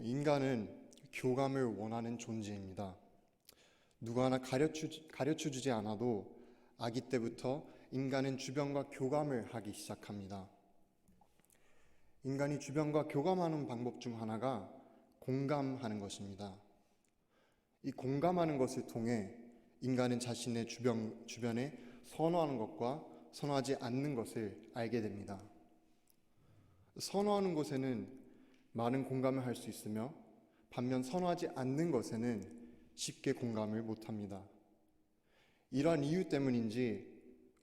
인간은 교감을 원하는 존재입니다. 누구 하나 가르쳐주지 않아도 아기 때부터 인간은 주변과 교감을 하기 시작합니다. 인간이 주변과 교감하는 방법 중 하나가 공감하는 것입니다. 이 공감하는 것을 통해 인간은 자신의 주변에 선호하는 것과 선호하지 않는 것을 알게 됩니다. 선호하는 것에는 많은 공감을 할 수 있으며 반면 선호하지 않는 것에는 쉽게 공감을 못합니다. 이러한 이유 때문인지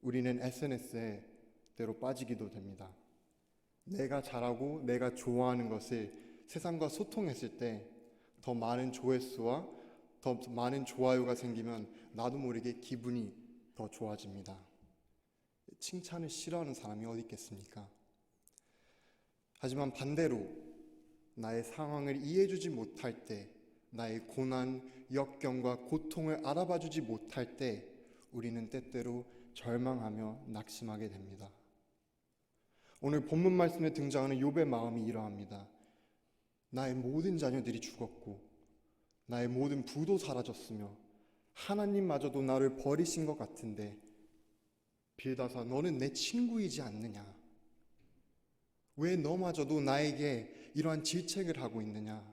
우리는 SNS에 때로 빠지기도 됩니다. 내가 잘하고 내가 좋아하는 것을 세상과 소통했을 때 더 많은 조회수와 더 많은 좋아요가 생기면 나도 모르게 기분이 더 좋아집니다. 칭찬을 싫어하는 사람이 어디 있겠습니까? 하지만 반대로 나의 상황을 이해해주지 못할 때, 나의 고난, 역경과 고통을 알아봐주지 못할 때 우리는 때때로 절망하며 낙심하게 됩니다. 오늘 본문 말씀에 등장하는 욥의 마음이 이러합니다. 나의 모든 자녀들이 죽었고 나의 모든 부도 사라졌으며 하나님마저도 나를 버리신 것 같은데 빌다사 너는 내 친구이지 않느냐? 왜 너마저도 나에게 이러한 질책을 하고 있느냐?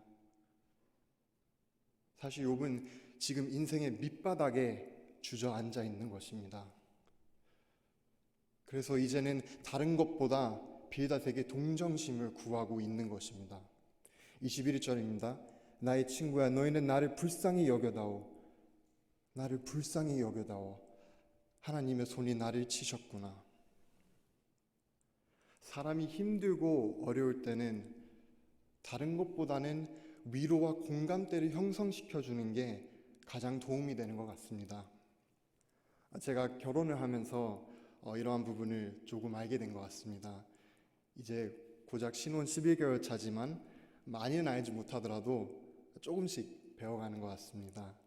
사실 욥은 지금 인생의 밑바닥에 주저앉아 있는 것입니다. 그래서 이제는 다른 것보다 빌닷에게 동정심을 구하고 있는 것입니다. 21절입니다. 나의 친구야, 너희는 나를 불쌍히 여겨다오. 나를 불쌍히 여겨다오. 하나님의 손이 나를 치셨구나. 사람이 힘들고 어려울 때는 다른 것보다는 위로와 공감대를 형성시켜주는 게 가장 도움이 되는 것 같습니다. 제가 결혼을 하면서 이러한 부분을 조금 알게 된 것 같습니다. 이제 고작 신혼 11개월 차지만 많이는 알지 못하더라도 조금씩 배워가는 것 같습니다.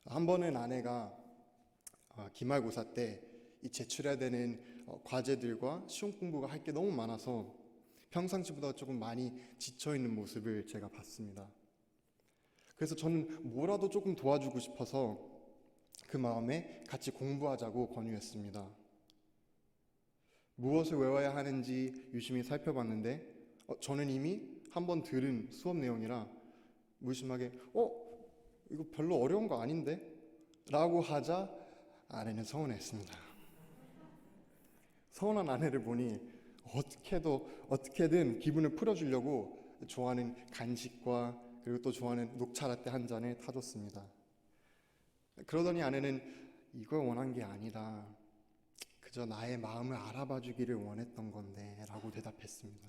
한 번은 아내가 기말고사 때 이 제출해야 되는 과제들과 시험 공부가 할 게 너무 많아서 평상시보다 조금 많이 지쳐있는 모습을 제가 봤습니다. 그래서 저는 뭐라도 조금 도와주고 싶어서 그 마음에 같이 공부하자고 권유했습니다. 무엇을 외워야 하는지 유심히 살펴봤는데 저는 이미 한번 들은 수업 내용이라 무심하게 이거 별로 어려운 거 아닌데? 라고 하자 아내는 서운했습니다. 서운한 아내를 보니 어떻게든 기분을 풀어주려고 좋아하는 간식과 그리고 또 좋아하는 녹차라떼 한 잔을 타줬습니다. 그러더니 아내는 이걸 원한 게 아니다. 그저 나의 마음을 알아봐 주기를 원했던 건데 라고 대답했습니다.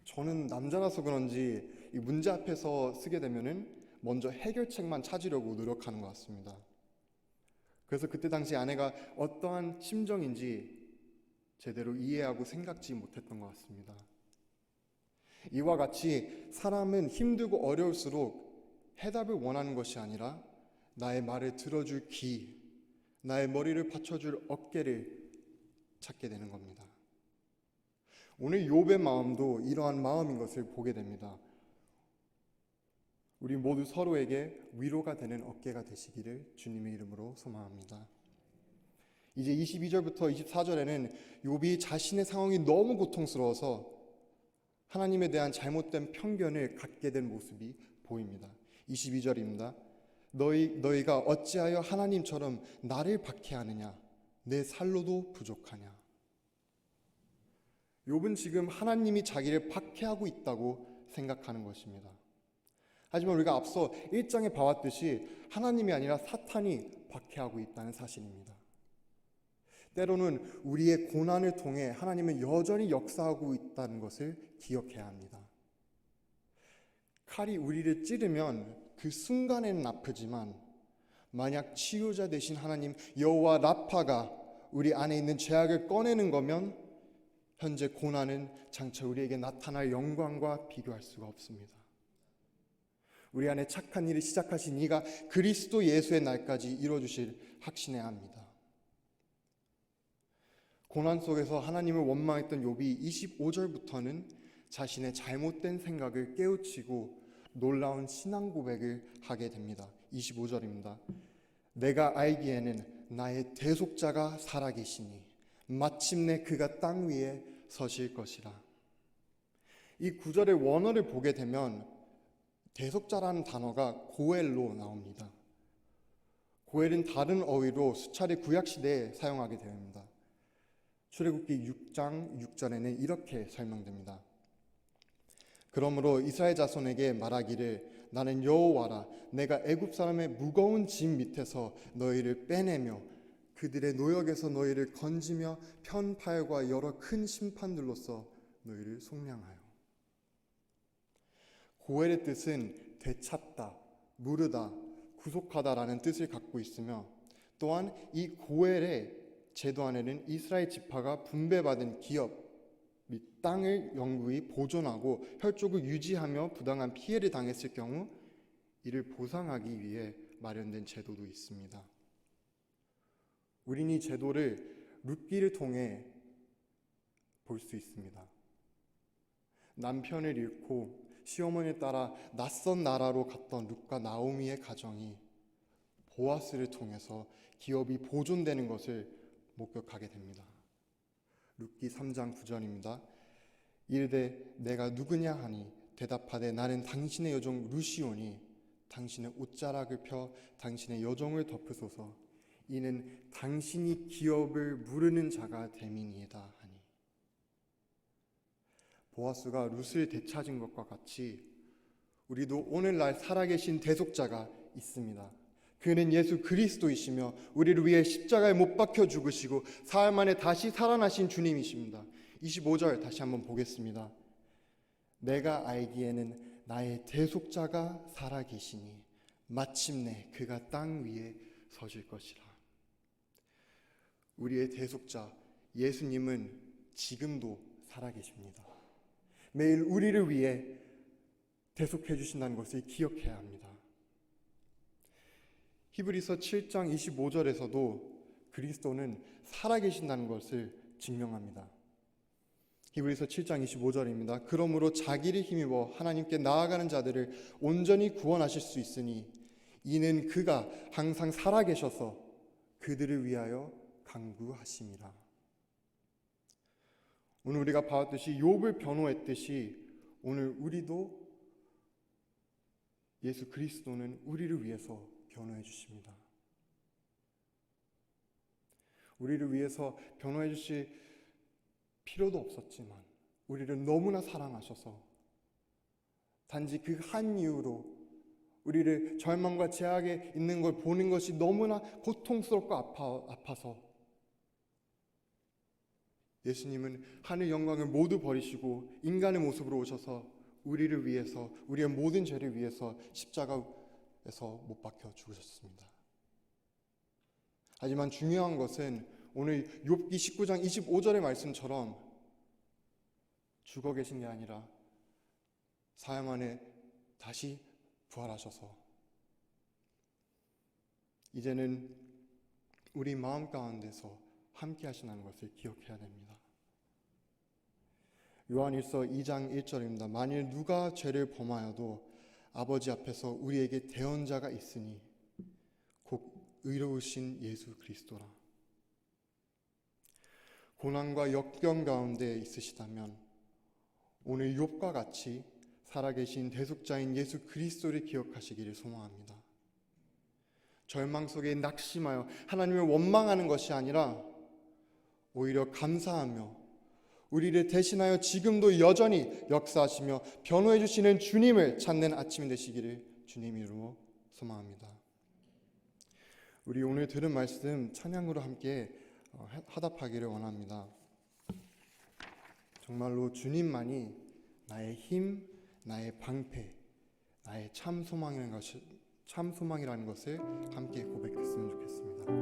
저는 남자라서 그런지 이 문제 앞에서 쓰게 되면은 먼저 해결책만 찾으려고 노력하는 것 같습니다. 그래서 그때 당시 아내가 어떠한 심정인지 제대로 이해하고 생각지 못했던 것 같습니다. 이와 같이 사람은 힘들고 어려울수록 해답을 원하는 것이 아니라 나의 말을 들어줄 귀, 나의 머리를 받쳐줄 어깨를 찾게 되는 겁니다. 오늘 욥의 마음도 이러한 마음인 것을 보게 됩니다. 우리 모두 서로에게 위로가 되는 어깨가 되시기를 주님의 이름으로 소망합니다. 이제 22절부터 24절에는 욥이 자신의 상황이 너무 고통스러워서 하나님에 대한 잘못된 편견을 갖게 된 모습이 보입니다. 22절입니다. 너희가 어찌하여 하나님처럼 나를 박해하느냐? 내 살로도 부족하냐? 욥은 지금 하나님이 자기를 박해하고 있다고 생각하는 것입니다. 하지만 우리가 앞서 1장에 봐왔듯이 하나님이 아니라 사탄이 박해하고 있다는 사실입니다. 때로는 우리의 고난을 통해 하나님은 여전히 역사하고 있다는 것을 기억해야 합니다. 칼이 우리를 찌르면 그 순간에는 아프지만 만약 치유자 되신 하나님 여호와 라파가 우리 안에 있는 죄악을 꺼내는 거면 현재 고난은 장차 우리에게 나타날 영광과 비교할 수가 없습니다. 우리 안에 착한 일을 시작하신 이가 그리스도 예수의 날까지 이루어주실 확신해야 합니다. 고난 속에서 하나님을 원망했던 욥이 25절부터는 자신의 잘못된 생각을 깨우치고 놀라운 신앙 고백을 하게 됩니다. 25절입니다. 내가 알기에는 나의 대속자가 살아계시니 마침내 그가 땅 위에 서실 것이라. 이 구절의 원어를 보게 되면 대속자라는 단어가 고엘로 나옵니다. 고엘은 다른 어휘로 수차례 구약시대에 사용하게 됩니다. 출애굽기 6장 6절에는 이렇게 설명됩니다. 그러므로 이스라엘 자손에게 말하기를 나는 여호와라. 내가 애굽 사람의 무거운 짐 밑에서 너희를 빼내며 그들의 노역에서 너희를 건지며 편팔과 여러 큰 심판들로서 너희를 속량하여. 고엘의 뜻은 되찾다, 물으다, 구속하다라는 뜻을 갖고 있으며, 또한 이 고엘의 제도 안에는 이스라엘 지파가 분배받은 기업 및 땅을 영구히 보존하고 혈족을 유지하며 부당한 피해를 당했을 경우 이를 보상하기 위해 마련된 제도도 있습니다. 우리는 이 제도를 룻기를 통해 볼 수 있습니다. 남편을 잃고 시어머니를 따라 낯선 나라로 갔던 룻과 나오미의 가정이 보아스를 통해서 기업이 보존되는 것을 목격하게 됩니다. 룻기 3장 9절입니다. 이르되 내가 누구냐 하니 대답하되 나는 당신의 여종 룻이오니 당신의 옷자락을 펴 당신의 여종을 덮으소서. 이는 당신이 기업을 물으는 자가 됨이니이다 하니. 보아스가 룻을 되찾은 것과 같이 우리도 오늘날 살아계신 대속자가 있습니다. 그는 예수 그리스도이시며 우리를 위해 십자가에 못 박혀 죽으시고 사흘 만에 다시 살아나신 주님이십니다. 25절 다시 한번 보겠습니다. 내가 알기에는 나의 대속자가 살아계시니 마침내 그가 땅 위에 서실 것이라. 우리의 대속자 예수님은 지금도 살아계십니다. 매일 우리를 위해 대속해 주신다는 것을 기억해야 합니다. 히브리서 7장 25절에서도 그리스도는 살아계신다는 것을 증명합니다. 히브리서 7장 25절입니다. 그러므로 자기를 힘입어 하나님께 나아가는 자들을 온전히 구원하실 수 있으니 이는 그가 항상 살아계셔서 그들을 위하여 간구하심이라. 오늘 우리가 봤듯이 욥을 변호했듯이 오늘 우리도 예수 그리스도는 우리를 위해서 변호해 주십니다. 우리를 위해서 변호해 주실 필요도 없었지만 우리를 너무나 사랑하셔서 단지 그 한 이유로 우리를 절망과 죄악에 있는 걸 보는 것이 너무나 고통스럽고 아파서 예수님은 하늘 영광을 모두 버리시고 인간의 모습으로 오셔서 우리를 위해서, 우리의 모든 죄를 위해서 십자가에서 못 박혀 죽으셨습니다. 하지만 중요한 것은 오늘 욥기 19장 25절의 말씀처럼 죽어 계신 게 아니라 사흘 만에 다시 부활하셔서 이제는 우리 마음 가운데서 함께 하시는 것을 기억해야 됩니다. 요한일서 2장 1절입니다. 만일 누가 죄를 범하여도 아버지 앞에서 우리에게 대언자가 있으니 곧 의로우신 예수 그리스도라. 고난과 역경 가운데 있으시다면 오늘 욥과 같이 살아계신 대속자인 예수 그리스도를 기억하시기를 소망합니다. 절망 속에 낙심하여 하나님을 원망하는 것이 아니라 오히려 감사하며 우리를 대신하여 지금도 여전히 역사하시며 변호해 주시는 주님을 찾는 아침이 되시기를 주님 이름으로 소망합니다. 우리 오늘 들은 말씀 찬양으로 함께 화답하기를 원합니다. 정말로 주님만이 나의 힘, 나의 방패, 나의 참 소망이라는 것을 함께 고백했으면 좋겠습니다.